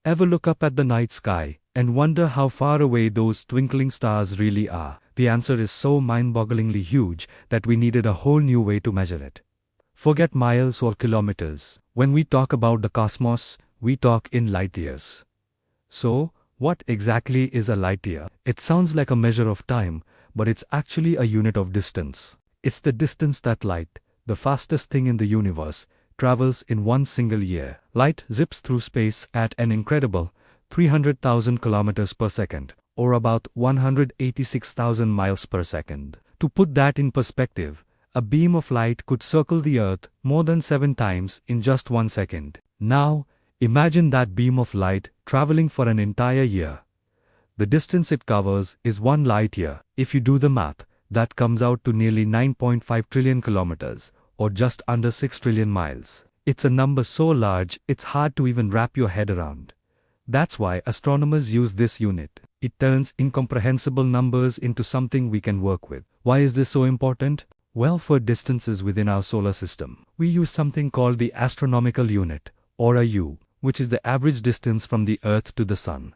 Ever look up at the night sky and wonder how far away those twinkling stars really are? The answer is so mind-bogglingly huge that we needed a whole new way to measure it. Forget miles or kilometers. When we talk about the cosmos, we talk in light years. So, what exactly is a light year? It sounds like a measure of time, but it's actually a unit of distance. It's the distance that light, the fastest thing in the universe, travels in one single year. Light zips through space at an incredible 300,000 kilometers per second, or about 186,000 miles per second. To put that in perspective, a beam of light could circle the Earth more than 7 times in just 1 second. Now, imagine that beam of light traveling for an entire year. The distance it covers is 1 light year. If you do the math, that comes out to nearly 9.5 trillion kilometers, or just under 6 trillion miles. It's a number so large, it's hard to even wrap your head around. That's why astronomers use this unit. It turns incomprehensible numbers into something we can work with. Why is this so important? Well, for distances within our solar system, we use something called the astronomical unit, or a U, which is the average distance from the Earth to the Sun.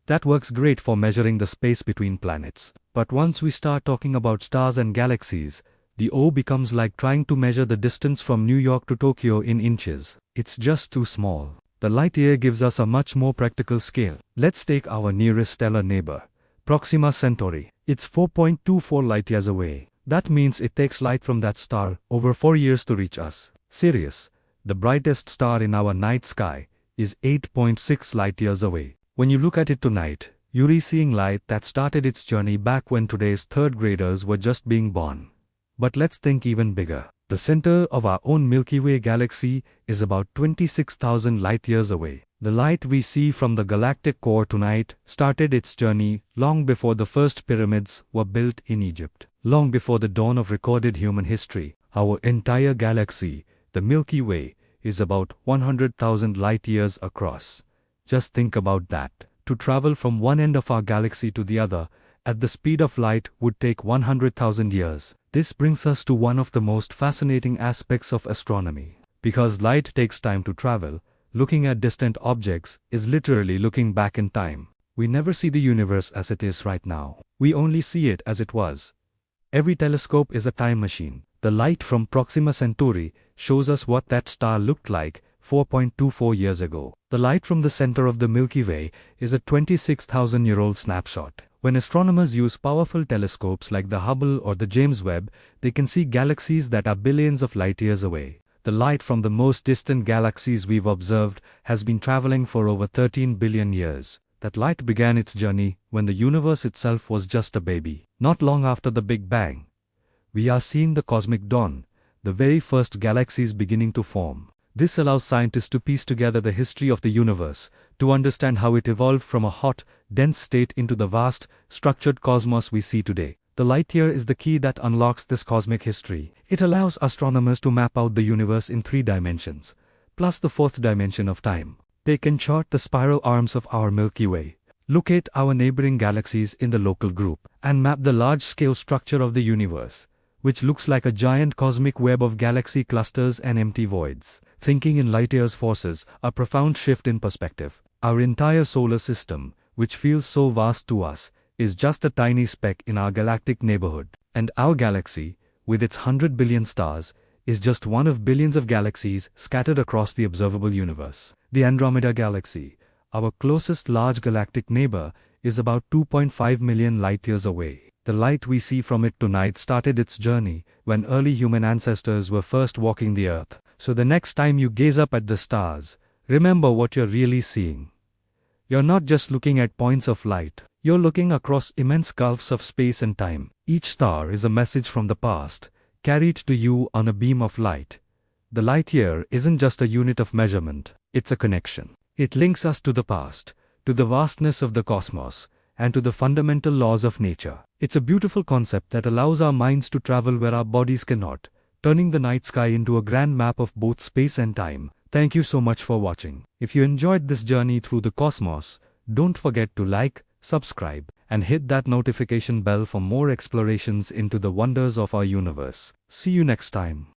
That works great for measuring the space between planets. But once we start talking about stars and galaxies, the O becomes like trying to measure the distance from New York to Tokyo in inches. It's just too small. The light year gives us a much more practical scale. Let's take our nearest stellar neighbor, Proxima Centauri. It's 4.24 light years away. That means it takes light from that star over 4 years to reach us. Sirius, the brightest star in our night sky, is 8.6 light years away. When you look at it tonight, you're seeing light that started its journey back when today's third graders were just being born. But let's think even bigger. The center of our own Milky Way galaxy is about 26,000 light years away. The light we see from the galactic core tonight started its journey long before the first pyramids were built in Egypt. Long before the dawn of recorded human history, our entire galaxy, the Milky Way, is about 100,000 light years across. Just think about that. To travel from one end of our galaxy to the other, at the speed of light would take 100,000 years. This brings us to one of the most fascinating aspects of astronomy. Because light takes time to travel, looking at distant objects is literally looking back in time. We never see the universe as it is right now. We only see it as it was. Every telescope is a time machine. The light from Proxima Centauri shows us what that star looked like 4.24 years ago. The light from the center of the Milky Way is a 26,000-year-old snapshot. When astronomers use powerful telescopes like the Hubble or the James Webb, they can see galaxies that are billions of light years away. The light from the most distant galaxies we've observed has been traveling for over 13 billion years. That light began its journey when the universe itself was just a baby. Not long after the Big Bang, we are seeing the cosmic dawn, the very first galaxies beginning to form. This allows scientists to piece together the history of the universe, to understand how it evolved from a hot, dense state into the vast, structured cosmos we see today. The light year is the key that unlocks this cosmic history. It allows astronomers to map out the universe in 3 dimensions, plus the 4th dimension of time. They can chart the spiral arms of our Milky Way, locate our neighboring galaxies in the local group, and map the large-scale structure of the universe, which looks like a giant cosmic web of galaxy clusters and empty voids. Thinking in light years forces a profound shift in perspective. Our entire solar system, which feels so vast to us, is just a tiny speck in our galactic neighborhood. And our galaxy, with its 100 billion stars, is just one of billions of galaxies scattered across the observable universe. The Andromeda Galaxy, our closest large galactic neighbor, is about 2.5 million light-years away. The light we see from it tonight started its journey when early human ancestors were first walking the Earth. So the next time you gaze up at the stars, remember what you're really seeing. You're not just looking at points of light, you're looking across immense gulfs of space and time. Each star is a message from the past, carried to you on a beam of light. The light year isn't just a unit of measurement, it's a connection. It links us to the past, to the vastness of the cosmos, and to the fundamental laws of nature. It's a beautiful concept that allows our minds to travel where our bodies cannot, turning the night sky into a grand map of both space and time. Thank you so much for watching. If you enjoyed this journey through the cosmos, don't forget to like, subscribe, and hit that notification bell for more explorations into the wonders of our universe. See you next time.